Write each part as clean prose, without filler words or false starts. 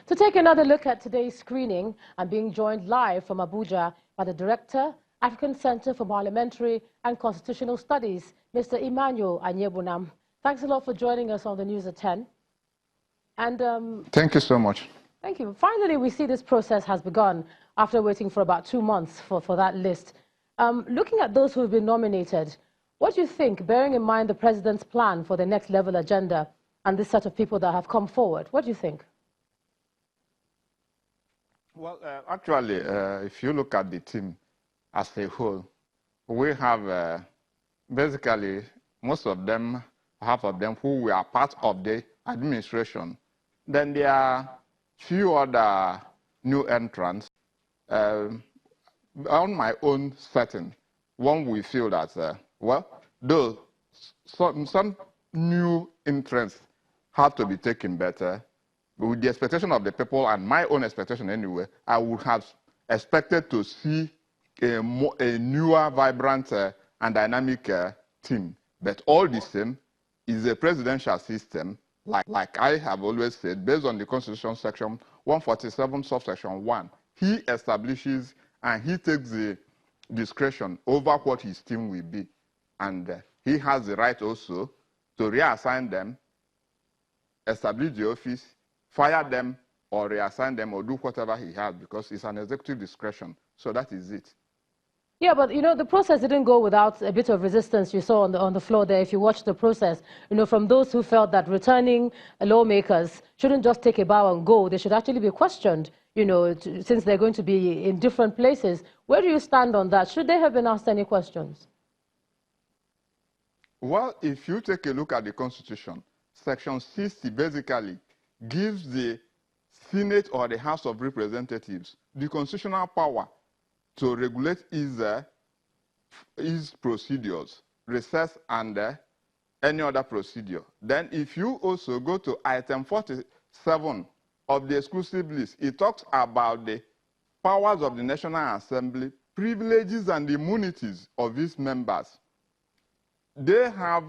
To take another look at today's screening, I'm being joined live from Abuja by the Director, African Center for Parliamentary and Constitutional Studies, Mr. Emmanuel Anyebunam. Thanks a lot for joining us on the News at 10. And thank you so much. Thank you. Finally, we see this process has begun after waiting for about 2 months for that list. Looking at those who have been nominated, what do you think, bearing in mind the President's plan for the next level agenda and this set of people that have come forward? What do you think? Well, actually, if you look at the team as a whole, we have basically most of them, half of them, who were part of the administration. Then there are few other new entrants. On my own setting, one we feel that, well, though some new entrants have to be taken better, but with the expectation of the people and my own expectation anyway, I would have expected to see a newer, vibrant and dynamic team. But all the same, is a presidential system, like I have always said, based on the Constitution section 147, subsection 1. He establishes and he takes the discretion over what his team will be. And he has the right also to reassign them, establish the office, fire them, or reassign them, or do whatever he has, because it's an executive discretion. So that is it. Yeah, but, the process didn't go without a bit of resistance you saw on the floor there. If you watch the process, from those who felt that returning lawmakers shouldn't just take a bow and go. They should actually be questioned, since they're going to be in different places. Where do you stand on that? Should they have been asked any questions? Well, if you take a look at the Constitution, Section 60 basically gives the Senate or the House of Representatives the constitutional power to regulate his procedures, recess, and any other procedure. Then if you also go to item 47 of the exclusive list, it talks about the powers of the National Assembly, privileges and immunities of its members. They are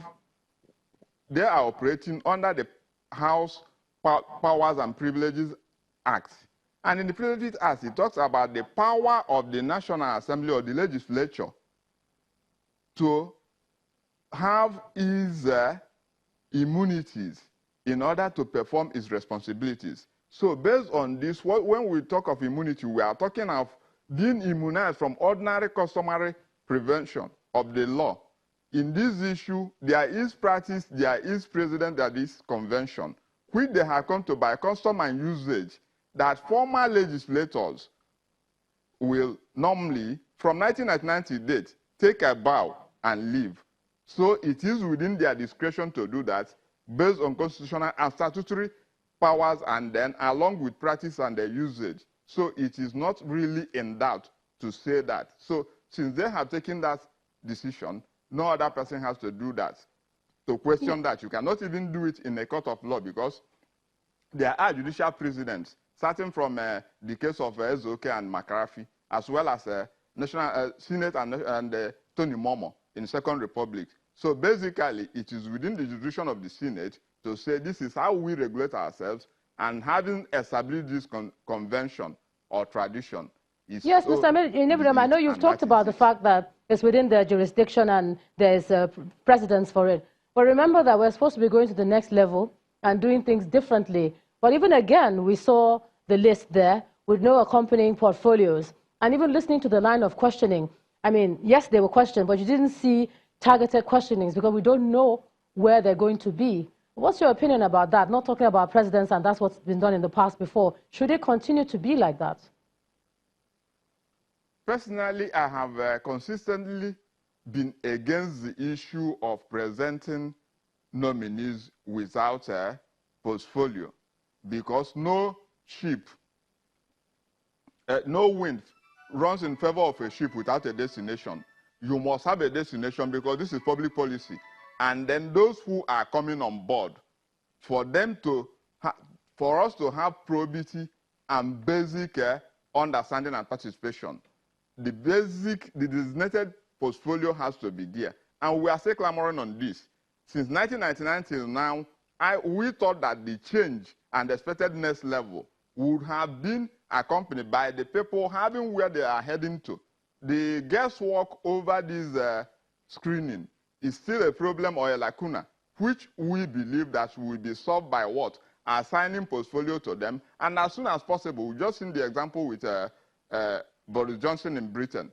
operating under the House Powers and Privileges Act. And in the Privileges Act, it talks about the power of the National Assembly or the legislature to have its immunities in order to perform its responsibilities. So based on this, when we talk of immunity, we are talking of being immunized from ordinary customary prevention of the law. In this issue, there is practice, there is precedent, there is convention, which they have come to by custom and usage, that former legislators will normally, from 1999 to date, take a bow and leave. So it is within their discretion to do that, based on constitutional and statutory powers, and then along with practice and their usage. So it is not really in doubt to say that. So since they have taken that decision, no other person has to do that. To question that, you cannot even do it in a court of law, because there are judicial precedents, starting from the case of Ezoke and McCarthy, as well as National Senate and Tony Momo in Second Republic. So basically, it is within the jurisdiction of the Senate to say this is how we regulate ourselves, and having established this convention or tradition. Yes, Mr. Anyebunam, I know you've talked about the fact that it's within their jurisdiction and there's precedence for it. But remember that we're supposed to be going to the next level and doing things differently. But even again, we saw the list there with no accompanying portfolios. And even listening to the line of questioning, I mean, yes, they were questioned, but you didn't see targeted questionings because we don't know where they're going to be. What's your opinion about that? Not talking about presidents, and that's what's been done in the past before. Should it continue to be like that? Personally, I have consistently been against the issue of presenting nominees without a portfolio, because no ship, no wind runs in favor of a ship without a destination. You must have a destination, because this is public policy. And then those who are coming on board, for us to have probity and basic understanding and participation, the designated portfolio has to be there. And we are still clamoring on this. Since 1999 till now, we thought that the change and expected next level would have been accompanied by the people having where they are heading to. The guesswork over this screening is still a problem or a lacuna, which we believe that will be solved by what? Assigning portfolio to them, and as soon as possible. We just seen the example with Boris Johnson in Britain.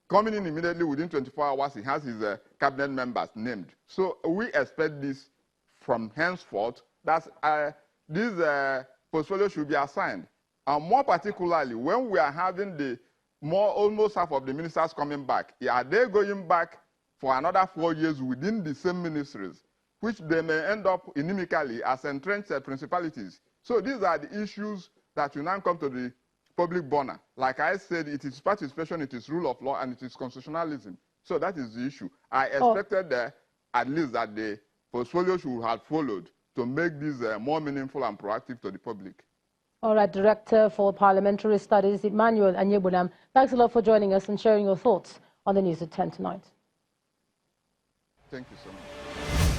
Coming in immediately within 24 hours, he has his cabinet members named. So we expect this from henceforth, that this portfolio should be assigned. And more particularly, when we are having the almost half of the ministers coming back, are they going back for another 4 years within the same ministries, which they may end up inimically as entrenched principalities? So these are the issues that will now come to the public burner. Like I said, it is participation, it is rule of law, and it is constitutionalism. So that is the issue. I expected at least that the portfolio should have followed to make this more meaningful and proactive to the public. All right, Director for Parliamentary Studies, Emmanuel Anyebunam, thanks a lot for joining us and sharing your thoughts on the news at 10 tonight. Thank you so much.